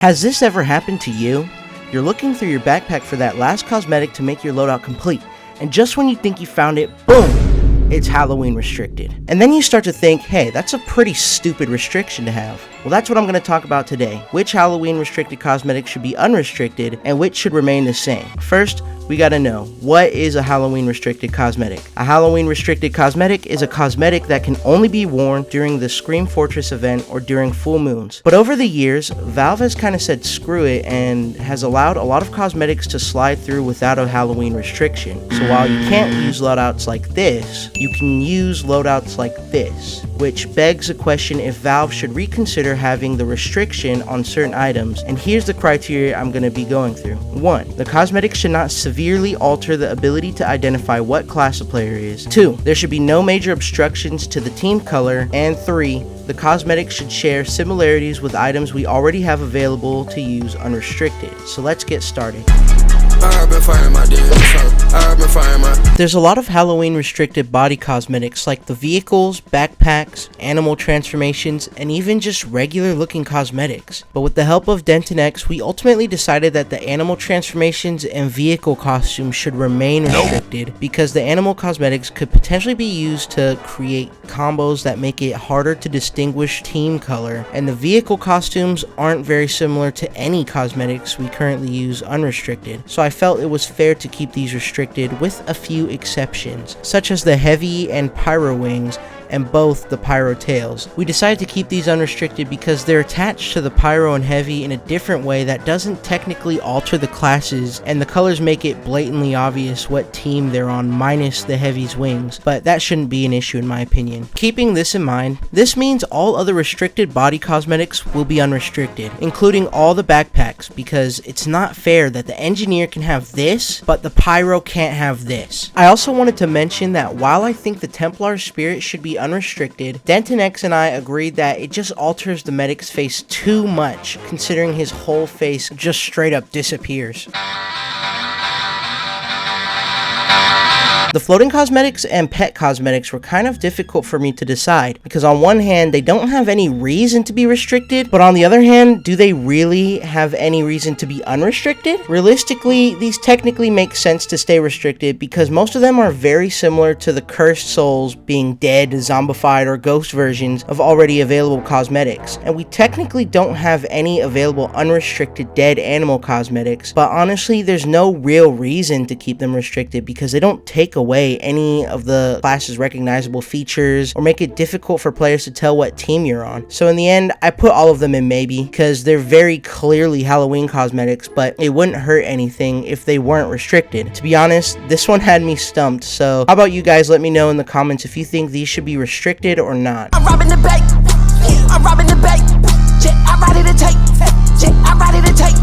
Has this ever happened to you? You're looking through your backpack for that last cosmetic to make your loadout complete, and just when you think you found it, boom! It's Halloween restricted. And then you start to think, hey, that's a pretty stupid restriction to have. Well, that's what I'm going to talk about today. Which Halloween restricted cosmetics should be unrestricted, and which should remain the same. First, we gotta know, what is a Halloween restricted cosmetic? A Halloween restricted cosmetic is a cosmetic that can only be worn during the Scream Fortress event or during full moons. But over the years, Valve has kind of said screw it and has allowed a lot of cosmetics to slide through without a Halloween restriction. So while you can't use loadouts like this, you can use loadouts like this, which begs the question if Valve should reconsider having the restriction on certain items. And here's the criteria I'm going to be going through. 1. The cosmetic should not severely alter the ability to identify what class a player is. 2. There should be no major obstructions to the team color. And 3. The cosmetic should share similarities with items we already have available to use unrestricted. So let's get started. There's a lot of Halloween restricted body cosmetics like the vehicles, backpacks, animal transformations, and even just regular looking cosmetics. But with the help of DentonX, we ultimately decided that the animal transformations and vehicle costumes should remain restricted because the animal cosmetics could potentially be used to create combos that make it harder to distinguish team color, and the vehicle costumes aren't very similar to any cosmetics we currently use unrestricted. So I felt it was fair to keep these restricted with a few exceptions, such as the heavy and pyro wings and both the pyro tails. We decided to keep these unrestricted because they're attached to the pyro and heavy in a different way that doesn't technically alter the classes, and the colors make it blatantly obvious what team they're on minus the heavy's wings, but that shouldn't be an issue in my opinion. Keeping this in mind, this means all other restricted body cosmetics will be unrestricted, including all the backpacks, because it's not fair that the engineer can have this, but the pyro can't have this. I also wanted to mention that while I think the Templar spirit should be unrestricted, DentonX and I agreed that it just alters the medic's face too much, considering his whole face just straight up disappears. The floating cosmetics and pet cosmetics were kind of difficult for me to decide, because on one hand, they don't have any reason to be restricted, but on the other hand, do they really have any reason to be unrestricted? Realistically, these technically make sense to stay restricted because most of them are very similar to the cursed souls being dead, zombified, or ghost versions of already available cosmetics, and we technically don't have any available unrestricted dead animal cosmetics, but honestly, there's no real reason to keep them restricted because they don't take away any of the class's recognizable features or make it difficult for players to tell what team you're on. So in the end, I put all of them in maybe because they're very clearly Halloween cosmetics, but it wouldn't hurt anything if they weren't restricted. To be honest, this one had me stumped, so how about you guys let me know in the comments if you think these should be restricted or not. I'm robbing the bank. I'm robbing the bank. I'm ready to take. I'm ready to take.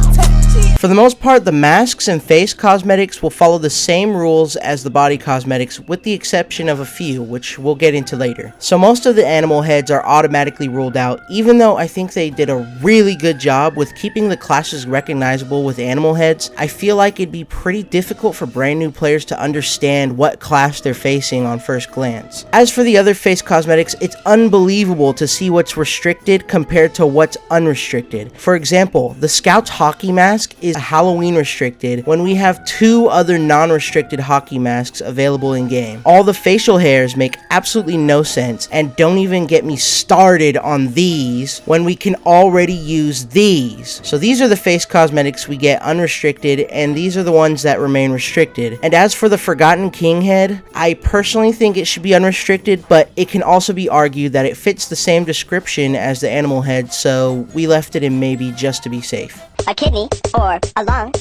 For the most part, the masks and face cosmetics will follow the same rules as the body cosmetics, with the exception of a few, which we'll get into later. So most of the animal heads are automatically ruled out, even though I think they did a really good job with keeping the classes recognizable with animal heads. I feel like it'd be pretty difficult for brand new players to understand what class they're facing on first glance. As for the other face cosmetics, it's unbelievable to see what's restricted compared to what's unrestricted. For example, the Scout's hockey mask is Halloween restricted when we have 2 other non-restricted hockey masks available in game. All the facial hairs make absolutely no sense, and don't even get me started on these when we can already use these. So these are the face cosmetics we get unrestricted, and these are the ones that remain restricted. And as for the Forgotten King head, I personally think it should be unrestricted, but it can also be argued that it fits the same description as the animal head, so we left it in maybe just to be safe. A kidney, or a lung,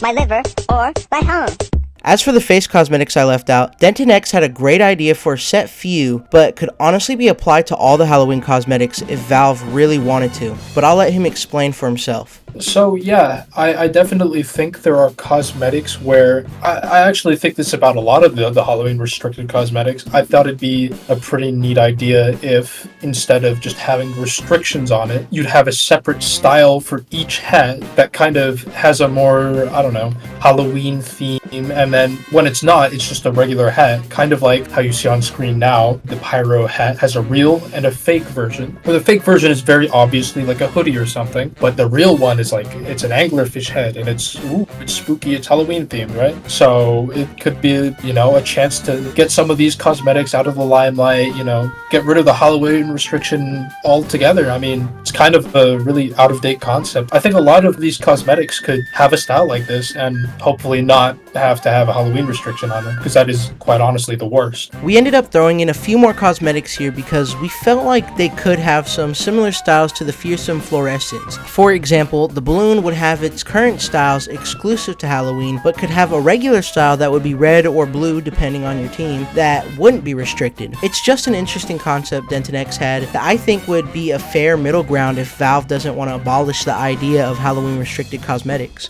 my liver, or my home. As for the face cosmetics I left out, DentonX had a great idea for a set few, but could honestly be applied to all the Halloween cosmetics if Valve really wanted to, but I'll let him explain for himself. So yeah, I definitely think there are cosmetics where I actually think this about a lot of the Halloween restricted cosmetics. I thought it'd be a pretty neat idea if instead of just having restrictions on it, you'd have a separate style for each head that kind of has a more, I don't know, Halloween theme, and then when it's not, it's just a regular hat, kind of like how you see on screen now. The Pyro hat has a real and a fake version, where the fake version is very obviously like a hoodie or something, but the real one is is like, it's an anglerfish head, and it's spooky, it's Halloween themed, right? So it could be, you know, a chance to get some of these cosmetics out of the limelight, you know, get rid of the Halloween restriction altogether. I mean, it's kind of a really out-of-date concept. I think a lot of these cosmetics could have a style like this and hopefully not have to have a Halloween restriction on them, because that is quite honestly the worst. We ended up throwing in a few more cosmetics here because we felt like they could have some similar styles to the fearsome fluorescents. For example, the balloon would have its current styles exclusive to Halloween, but could have a regular style that would be red or blue depending on your team that wouldn't be restricted. It's just an interesting concept DentonX had that I think would be a fair middle ground if Valve doesn't want to abolish the idea of Halloween restricted cosmetics.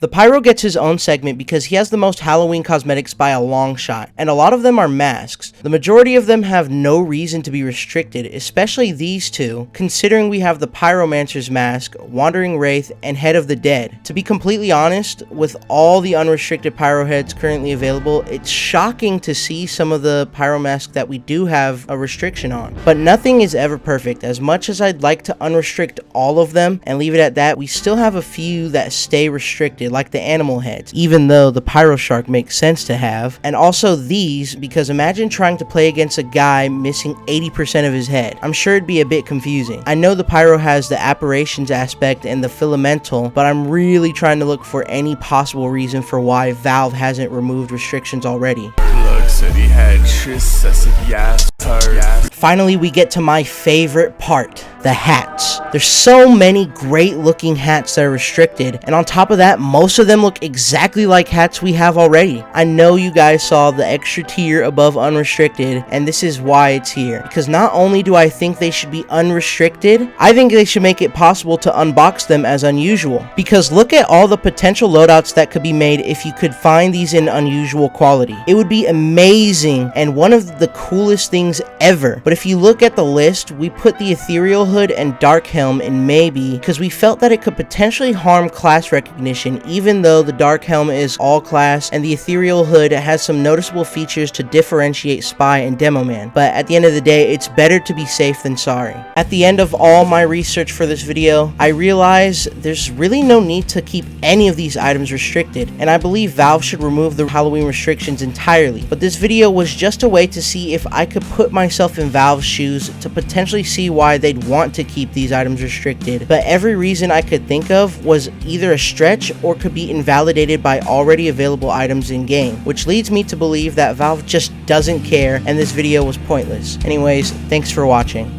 The Pyro gets his own segment because he has the most Halloween cosmetics by a long shot, and a lot of them are masks. The majority of them have no reason to be restricted, especially these two, considering we have the Pyromancer's mask, Wandering Wraith, and Head of the Dead. To be completely honest, with all the unrestricted Pyro heads currently available, it's shocking to see some of the Pyro masks that we do have a restriction on. But nothing is ever perfect. As much as I'd like to unrestrict all of them and leave it at that, we still have a few that stay restricted, like the animal heads, even though the Pyro Shark makes sense to have, and also these, because imagine trying to play against a guy missing 80% of his head. I'm sure it'd be a bit confusing. I know the Pyro has the apparitions aspect and the filamental, but I'm really trying to look for any possible reason for why Valve hasn't removed restrictions already. Finally, we get to my favorite part, the hats. There's so many great looking hats that are restricted, and on top of that, most of them look exactly like hats we have already. I know you guys saw the extra tier above unrestricted, and this is why it's here. Because not only do I think they should be unrestricted, I think they should make it possible to unbox them as unusual. Because look at all the potential loadouts that could be made if you could find these in unusual quality. It would be amazing and one of the coolest things ever. But if you look at the list, we put the Ethereal Hood and Dark Helm in maybe because we felt that it could potentially harm class recognition, even though the Dark Helm is all class and the Ethereal Hood has some noticeable features to differentiate Spy and Demo Man. But at the end of the day, it's better to be safe than sorry. At the end of all my research for this video, I realize there's really no need to keep any of these items restricted, and I believe Valve should remove the Halloween restrictions entirely. But this video was just a way to see if I could put myself in Valve's shoes to potentially see why they'd want to keep these items restricted, but every reason I could think of was either a stretch or could be invalidated by already available items in game, which leads me to believe that Valve just doesn't care and this video was pointless. Anyways, thanks for watching.